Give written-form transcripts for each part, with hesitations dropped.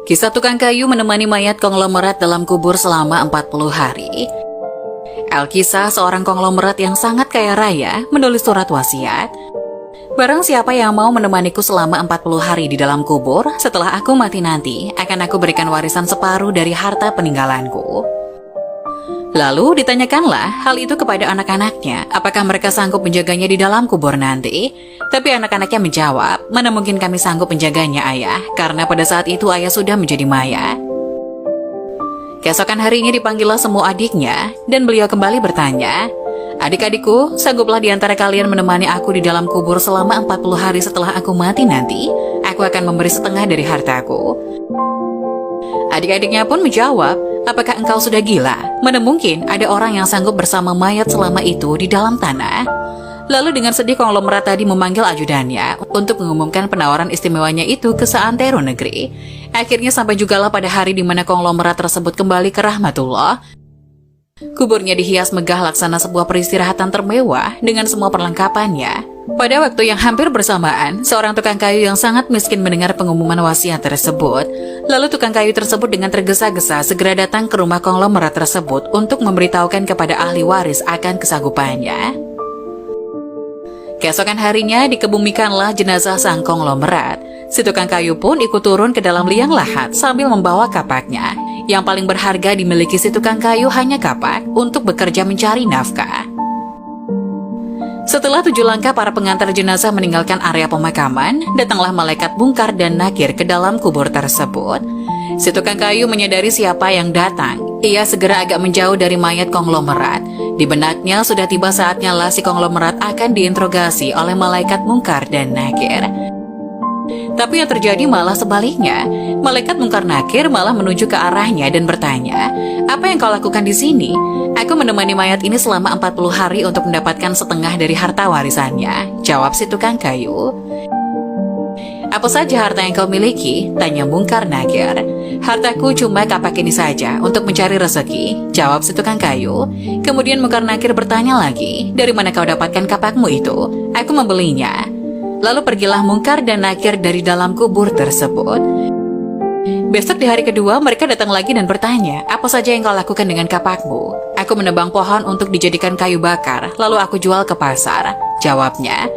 Kisah tukang kayu menemani mayat konglomerat dalam kubur selama 40 hari. Alkisah, seorang konglomerat yang sangat kaya raya, menulis surat wasiat. Barang siapa yang mau menemaniku selama 40 hari di dalam kubur, setelah aku mati nanti, akan aku berikan warisan separuh dari harta peninggalanku. Lalu ditanyakanlah hal itu kepada anak-anaknya, apakah mereka sanggup menjaganya di dalam kubur nanti. Tapi anak-anaknya menjawab, mana mungkin kami sanggup menjaganya ayah, karena pada saat itu ayah sudah menjadi mayat. Keesokan harinya dipanggillah semua adiknya, dan beliau kembali bertanya, adik-adikku, sangguplah di antara kalian menemani aku di dalam kubur selama 40 hari setelah aku mati nanti, aku akan memberi setengah dari hartaku. Adik-adiknya pun menjawab, apakah engkau sudah gila? Mana mungkin ada orang yang sanggup bersama mayat selama itu di dalam tanah? Lalu dengan sedih konglomerat tadi memanggil ajudannya untuk mengumumkan penawaran istimewanya itu ke seantero negeri. Akhirnya sampai jugalah pada hari di mana konglomerat tersebut kembali ke rahmatullah. Kuburnya dihias megah laksana sebuah peristirahatan termewah dengan semua perlengkapannya. Pada waktu yang hampir bersamaan, seorang tukang kayu yang sangat miskin mendengar pengumuman wasiat tersebut. Lalu tukang kayu tersebut dengan tergesa-gesa segera datang ke rumah konglomerat tersebut untuk memberitahukan kepada ahli waris akan kesanggupannya. Keesokan harinya dikebumikanlah jenazah sang konglomerat. Si tukang kayu pun ikut turun ke dalam liang lahat sambil membawa kapaknya. Yang paling berharga dimiliki si tukang kayu hanya kapak untuk bekerja mencari nafkah. Setelah 7 langkah para pengantar jenazah meninggalkan area pemakaman, datanglah malaikat Mungkar dan Nakir ke dalam kubur tersebut. Si tukang kayu menyadari siapa yang datang. Ia segera agak menjauh dari mayat konglomerat. Di benaknya sudah tiba saatnya lah si konglomerat akan diinterogasi oleh malaikat Mungkar dan Nakir. Tapi yang terjadi malah sebaliknya. Malaikat Mungkar Nakir malah menuju ke arahnya dan bertanya, apa yang kau lakukan di sini? Aku menemani mayat ini selama 40 hari untuk mendapatkan setengah dari harta warisannya, jawab si tukang kayu. Apa saja harta yang kau miliki? Tanya Mungkar Nakir. Hartaku cuma kapak ini saja untuk mencari rezeki, jawab si tukang kayu. Kemudian Mungkar Nakir bertanya lagi, dari mana kau dapatkan kapakmu itu? Aku membelinya. Lalu pergilah Mungkar dan Nakir dari dalam kubur tersebut. Besok di hari kedua mereka datang lagi dan bertanya, apa saja yang kau lakukan dengan kapakmu? Aku menebang pohon untuk dijadikan kayu bakar, lalu aku jual ke pasar, jawabnya.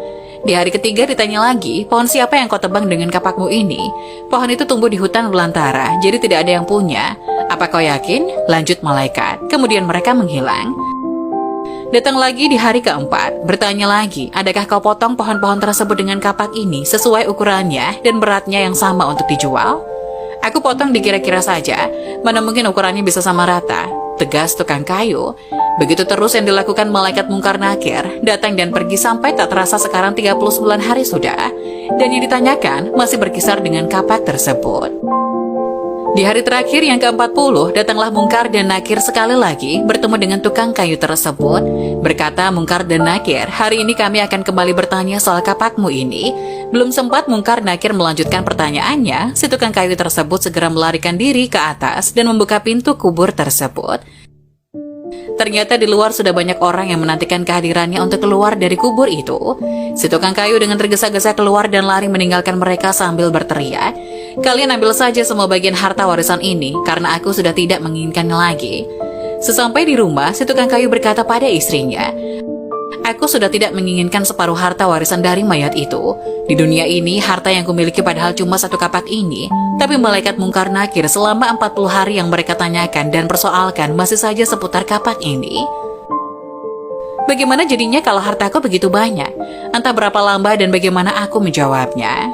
Di hari ketiga ditanya lagi, pohon siapa yang kau tebang dengan kapakmu ini? Pohon itu tumbuh di hutan belantara, jadi tidak ada yang punya. Apa kau yakin? Lanjut malaikat. Kemudian mereka menghilang. Datang lagi di hari keempat, bertanya lagi, adakah kau potong pohon-pohon tersebut dengan kapak ini sesuai ukurannya dan beratnya yang sama untuk dijual? Aku potong dikira-kira saja, mana mungkin ukurannya bisa sama rata, tegas tukang kayu. Begitu terus yang dilakukan malaikat Mungkar Nakir, datang dan pergi sampai tak terasa sekarang 39 hari sudah. Dan yang ditanyakan masih berkisar dengan kapak tersebut. Di hari terakhir yang ke-40, datanglah Mungkar dan Nakir sekali lagi bertemu dengan tukang kayu tersebut. Berkata Mungkar dan Nakir, hari ini kami akan kembali bertanya soal kapakmu ini. Belum sempat Mungkar Nakir melanjutkan pertanyaannya, si tukang kayu tersebut segera melarikan diri ke atas dan membuka pintu kubur tersebut. Ternyata di luar sudah banyak orang yang menantikan kehadirannya untuk keluar dari kubur itu. Si tukang kayu dengan tergesa-gesa keluar dan lari meninggalkan mereka sambil berteriak, kalian ambil saja semua bagian harta warisan ini, karena aku sudah tidak menginginkannya lagi. Sesampai di rumah, si tukang kayu berkata pada istrinya, aku sudah tidak menginginkan separuh harta warisan dari mayat itu. Di dunia ini, harta yang kumiliki padahal cuma 1 kapak ini. Tapi malaikat Mungkar Nakir selama 40 hari yang mereka tanyakan dan persoalkan masih saja seputar kapak ini. Bagaimana jadinya kalau hartaku begitu banyak? Entah berapa lama dan bagaimana aku menjawabnya.